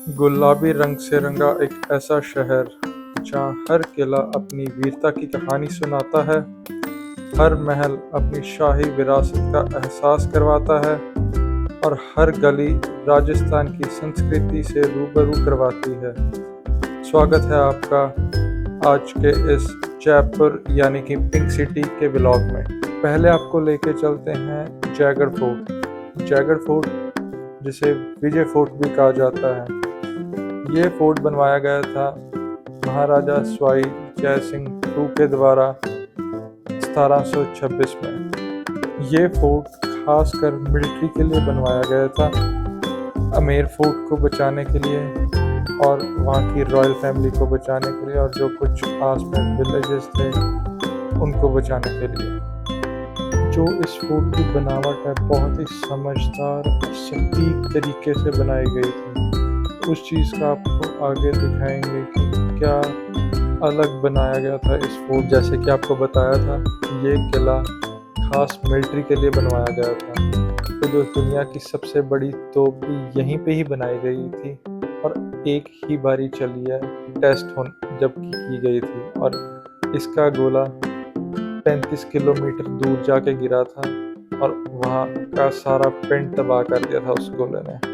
गुलाबी रंग से रंगा एक ऐसा शहर जहाँ हर किला अपनी वीरता की कहानी सुनाता है, हर महल अपनी शाही विरासत का एहसास करवाता है और हर गली राजस्थान की संस्कृति से रूबरू करवाती है। स्वागत है आपका आज के इस जयपुर यानी कि पिंक सिटी के ब्लॉग में। पहले आपको लेके चलते हैं जयगढ़ फोर्ट। जयगढ़ फोर्ट जिसे विजय फोर्ट भी कहा जाता है, ये फोर्ट बनवाया गया था महाराजा स्वाई जय सिंह टू के द्वारा 1726 में। ये फोर्ट खासकर मिलिट्री के लिए बनवाया गया था, आमेर फोर्ट को बचाने के लिए और वहाँ की रॉयल फैमिली को बचाने के लिए और जो कुछ आस पास विलेजेस थे उनको बचाने के लिए। जो इस फोर्ट की बनावट है बहुत ही समझदार और सटीक तरीके से बनाई गई थी। उस चीज़ का आपको आगे दिखाएंगे कि क्या अलग बनाया गया था इस फोर्ट। जैसे कि आपको बताया था, ये किला खास मिलिट्री के लिए बनवाया गया था। तो जो दुनिया की सबसे बड़ी तोप भी यहीं पे ही बनाई गई थी और एक ही बारी चली है टेस्ट जब की गई थी और इसका गोला 35 किलोमीटर दूर जाके गिरा था और वहाँ का सारा पिंड तबाह कर दिया था उस गोले ने।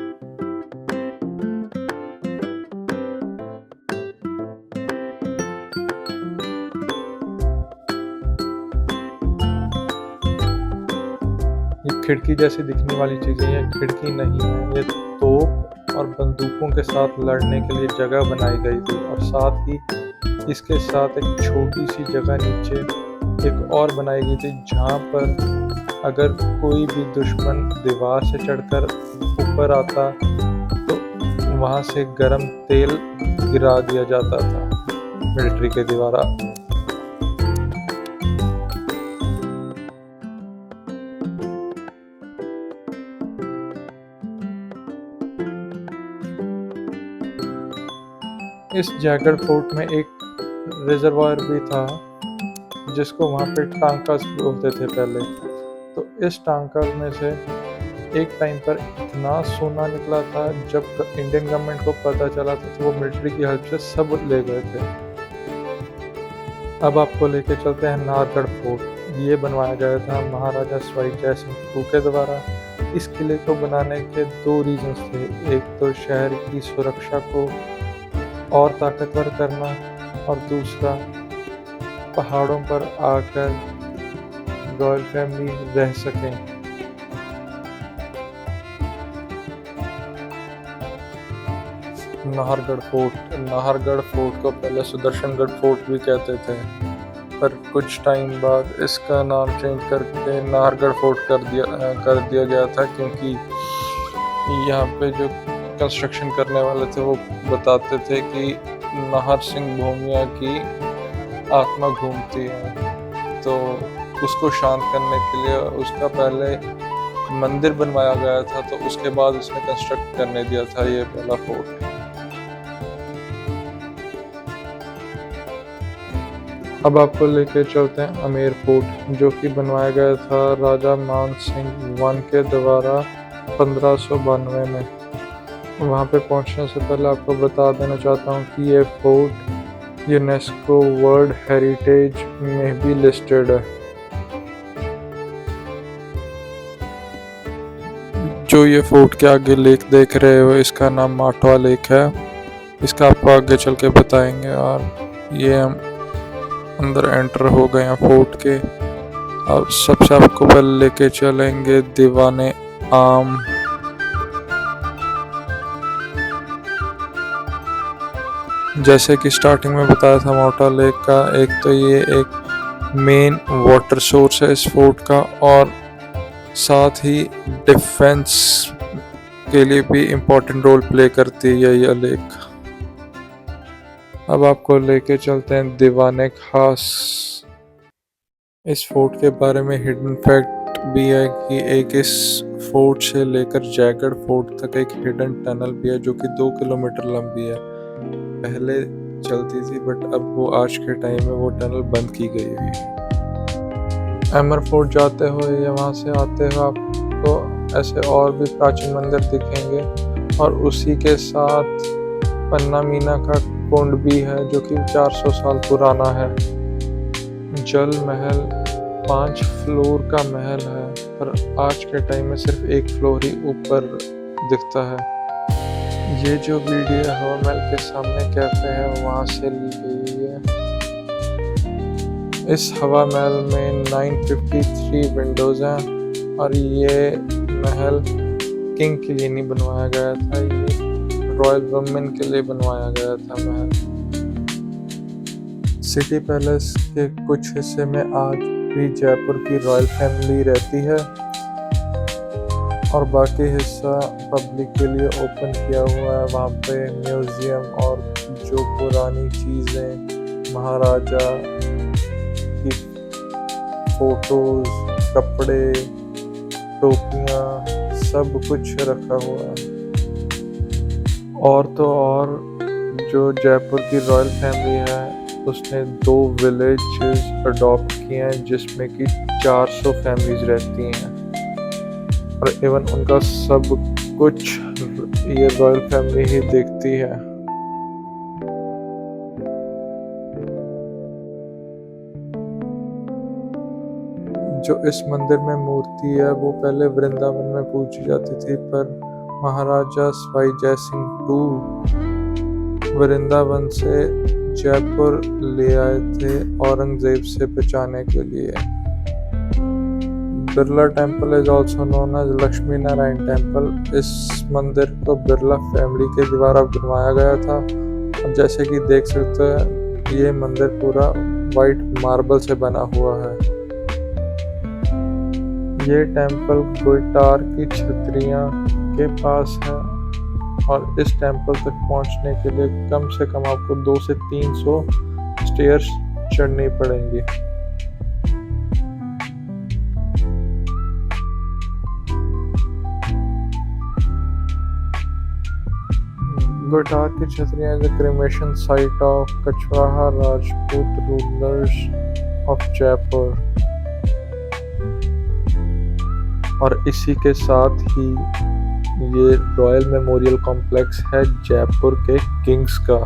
ये खिड़की जैसी दिखने वाली चीज़ें ये खिड़की नहीं है, ये तोप और बंदूकों के साथ लड़ने के लिए जगह बनाई गई थी और साथ ही इसके साथ एक छोटी सी जगह नीचे एक और बनाई गई थी जहाँ पर अगर कोई भी दुश्मन दीवार से चढ़कर ऊपर आता तो वहाँ से गर्म तेल गिरा दिया जाता था मिलिट्री के द्वारा। इस जयगढ़ फोर्ट में एक रिजर्वायर भी था जिसको वहाँ पे टांकास बोलते थे पहले। तो इस टांकर में से एक टाइम पर इतना सोना निकला था, जब इंडियन गवर्नमेंट को पता चला था तो वो मिलिट्री की हेल्प से सब ले गए थे। अब आपको लेके चलते हैं नाहरगढ़ फोर्ट। ये बनवाया गया था महाराजा स्वाई जय सिंह टू के द्वारा। इस किले को बनाने के दो रीजंस थे, एक तो शहर की सुरक्षा को और ताकतवर करना और दूसरा पहाड़ों पर आकर रॉयल फैमिली रह सकें। नाहरगढ़ फोर्ट को पहले सुदर्शनगढ़ फोर्ट भी कहते थे, पर कुछ टाइम बाद इसका नाम चेंज करके नाहरगढ़ फोर्ट कर दिया गया था, क्योंकि यहाँ पे जो कंस्ट्रक्शन करने वाले थे वो बताते थे कि नाहर सिंह भूमिया की आत्मा घूमती है, तो उसको शांत करने के लिए उसका पहले मंदिर बनवाया गया था, तो उसके बाद उसने कंस्ट्रक्ट करने दिया था ये पहला फोर्ट। अब आपको लेके चलते हैं आमेर फोर्ट, जो कि बनवाया गया था राजा मान सिंह वन के द्वारा 1592 में। वहाँ पे पहुँचने से पहले आपको बता देना चाहता हूँ कि ये फोर्ट यूनेस्को वर्ल्ड हेरिटेज में भी लिस्टेड है। जो ये फोर्ट के आगे लेक देख रहे हो इसका नाम माटवा लेक है, इसका आपको आगे चल के बताएंगे। और ये हम अंदर एंटर हो गए हैं फोर्ट के। अब सबसे आपको पहले लेके चलेंगे दीवाने आम। जैसे कि स्टार्टिंग में बताया था माटवा लेक का, एक तो ये एक मेन वाटर सोर्स है इस फोर्ट का और साथ ही डिफेंस के लिए भी इम्पोर्टेंट रोल प्ले करती है यह लेक। अब आपको लेके चलते हैं दीवाने खास। इस फोर्ट के बारे में हिडन फैक्ट भी है कि एक इस फोर्ट से लेकर जयगढ़ फोर्ट तक एक हिडन टनल भी है जो कि 2 किलोमीटर लंबी है। पहले चलती थी बट अब वो आज के टाइम में वो टनल बंद की गई हुई है। अमर फोर्ट जाते हुए या वहाँ से आते हुए आपको ऐसे और भी प्राचीन मंदिर दिखेंगे और उसी के साथ पन्ना मीना का कुंड भी है जो कि 400 साल पुराना है। जल महल 5 फ्लोर का महल है, पर आज के टाइम में सिर्फ 1 फ्लोर ही ऊपर दिखता है। ये जो वीडियो हवा महल के सामने कैफे है वहाँ से ली गई है। इस हवा महल में 953 विंडोज़ हैं और ये महल किंग के लिए नहीं बनवाया गया था, ये रॉयल वुमेन के लिए बनवाया गया था महल। सिटी पैलेस के कुछ हिस्से में आज भी जयपुर की रॉयल फैमिली रहती है और बाकी हिस्सा पब्लिक के लिए ओपन किया हुआ है। वहाँ पे म्यूज़ियम और जो पुरानी चीज़ें, महाराजा की फोटोज़, कपड़े, टोपियाँ, सब कुछ रखा हुआ है। और तो और जो जयपुर की रॉयल फैमिली है उसने 2 विलेजेस अडॉप्ट किए हैं जिसमें कि 400 फैमिलीज रहती हैं और इवन उनका सब कुछ ये रॉयल फैमिली ही देखती है। जो इस मंदिर में मूर्ति है वो पहले वृंदावन में पूजी जाती थी, पर महाराजा सवाई जय सिंह II वृंदावन से जयपुर ले आए थे औरंगजेब से बचाने के लिए। Birla temple is also known as Lakshmi Narayan temple. इस मंदिर को बिरला फैमिली के द्वारा बनवाया गया था और जैसे कि देख सकते हैं ये मंदिर पूरा वाइट मार्बल से बना हुआ है। ये टेम्पल गुलटार की छतरियाँ के पास है और इस टेम्पल तक पहुंचने के लिए कम से कम आपको 200 से 300 स्टेयर्स चढ़नी पड़ेंगी। गुलटार की छतरियाँ is the cremation site of Kachhwaha Rajput rulers of Jaipur और इसी के साथ ही ये रॉयल मेमोरियल कॉम्प्लेक्स है जयपुर के किंग्स का।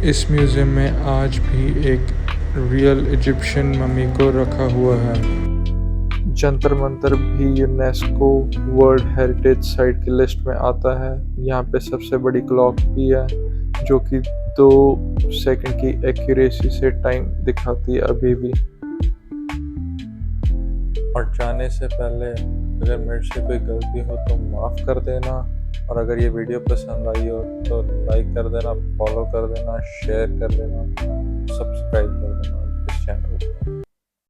इस म्यूज़ियम में आज भी एक रियल इजिप्शियन मम्मी को रखा हुआ है। जंतर मंतर भी यूनेस्को वर्ल्ड हेरिटेज साइट की लिस्ट में आता है। यहाँ पे सबसे बड़ी क्लॉक भी है जो कि 2 सेकंड की एक्यूरेसी से टाइम दिखाती है अभी भी। और जाने से पहले अगर मेरे से कोई गलती हो तो माफ़ कर देना और अगर ये वीडियो पसंद आई हो तो लाइक कर देना, फॉलो कर देना, शेयर कर देना, सब्सक्राइब कर देना इस चैनल को।